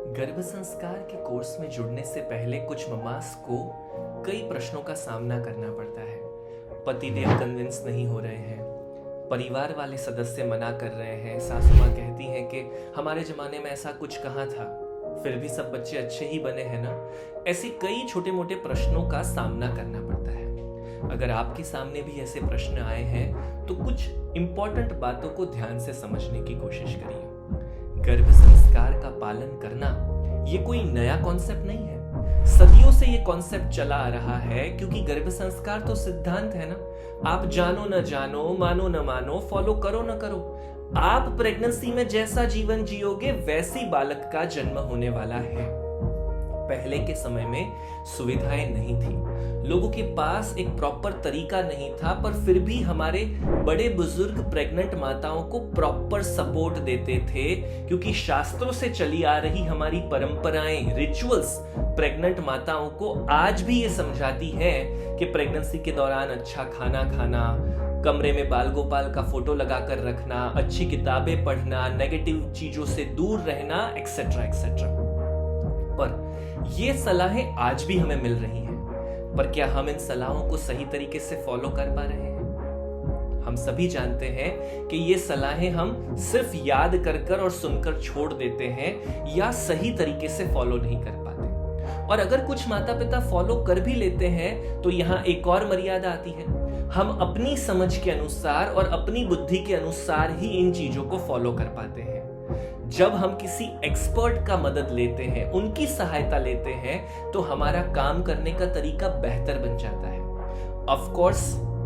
गर्भ संस्कार के कोर्स में जुड़ने से पहले कुछ ममास को कई प्रश्नों का सामना करना पड़ता है। पतिदेव कन्विंस नहीं हो रहे हैं, परिवार वाले सदस्य मना कर रहे हैं, सासू माँ कहती हैं कि हमारे जमाने में ऐसा कुछ कहाँ था, फिर भी सब बच्चे अच्छे ही बने हैं ना। ऐसे कई छोटे मोटे प्रश्नों का सामना करना पड़ता है। अगर आपके सामने भी ऐसे प्रश्न आए हैं तो कुछ इंपॉर्टेंट बातों को ध्यान से समझने की कोशिश करिए। गर्भ संस्कार का पालन करना ये कोई नया कॉन्सेप्ट नहीं है। सदियों से ये कॉन्सेप्ट चला आ रहा है, क्योंकि गर्भ संस्कार तो सिद्धांत है ना। आप जानो न जानो, मानो न मानो, फॉलो करो न करो, आप प्रेगनेंसी में जैसा जीवन जियोगे वैसी बालक का जन्म होने वाला है। पहले के समय में सुविधाएं नहीं थी, लोगों के पास एक प्रॉपर तरीका नहीं था, पर फिर भी हमारे बड़े बुजुर्ग प्रेग्नेंट माताओं को प्रॉपर सपोर्ट देते थे, क्योंकि शास्त्रों से चली आ रही हमारी परंपराएं, रिचुअल्स प्रेग्नेंट माताओं को आज भी ये समझाती है कि प्रेगनेंसी के दौरान अच्छा खाना खाना, कमरे में बाल गोपाल का फोटो लगाकर रखना, अच्छी किताबें पढ़ना, नेगेटिव चीजों से दूर रहना, एक्सेट्रा एक्सेट्रा। पर ये सलाहें आज भी हमें मिल रही हैं, पर क्या हम इन सलाहों को सही तरीके से फॉलो कर पा रहे हैं? हम सभी जानते हैं कि ये सलाहें हम सिर्फ याद कर और सुनकर छोड़ देते हैं या सही तरीके से फॉलो नहीं कर पाते। और अगर कुछ माता पिता फॉलो कर भी लेते हैं तो यहाँ एक और मर्यादा आती है। हम अपनी समझ के अनुसार और अपनी बुद्धि के अनुसार ही इन चीजों को फॉलो कर पाते हैं। जब हम किसी एक्सपर्ट का मदद लेते हैं, उनकी सहायता लेते हैं, तो हमारा काम करने का तरीका बेहतर बन जाता है। ऑफ कोर्स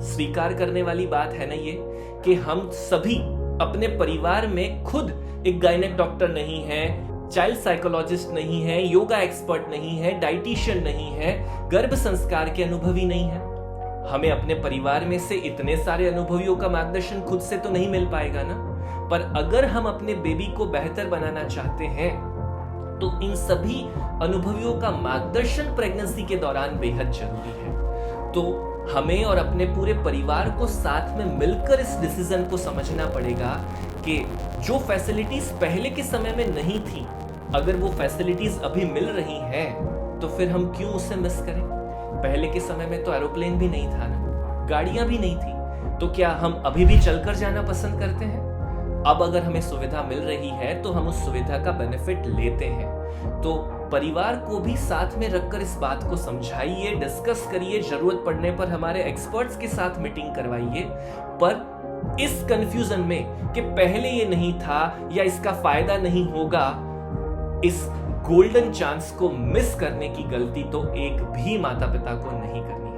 स्वीकार करने वाली बात है ना ये कि हम सभी अपने परिवार में खुद एक गायनेक डॉक्टर नहीं है, चाइल्ड साइकोलॉजिस्ट नहीं है, योगा एक्सपर्ट नहीं है, डाइटिशियन नहीं है, गर्भ संस्कार के अनुभवी नहीं है। हमें अपने परिवार में से इतने सारे अनुभवियों का मार्गदर्शन खुद से तो नहीं मिल पाएगा ना। पर अगर हम अपने बेबी को बेहतर बनाना चाहते हैं तो इन सभी अनुभवियों का मार्गदर्शन प्रेगनेंसी के दौरान बेहद जरूरी है। तो हमें और अपने पूरे परिवार को साथ में मिलकर इस डिसीजन को समझना पड़ेगा कि जो फैसिलिटीज पहले के समय में नहीं थी, अगर वो फैसिलिटीज अभी मिल रही हैं, तो फिर हम क्यों उसे मिस करें? पहले के समय में तो एरोप्लेन भी नहीं था ना, गाड़ियां भी नहीं थी, तो क्या हम अभी भी चलकर जाना पसंद करते हैं? अब अगर हमें सुविधा मिल रही है तो हम उस सुविधा का बेनिफिट लेते हैं। तो परिवार को भी साथ में रखकर इस बात को समझाइए, डिस्कस करिए, जरूरत पड़ने पर हमारे एक्सपर्ट्स के साथ मीटिंग करवाइए। पर इस कंफ्यूजन में कि पहले ये नहीं था या इसका फायदा नहीं होगा, इस गोल्डन चांस को मिस करने की गलती तो एक भी माता पिता को नहीं करनी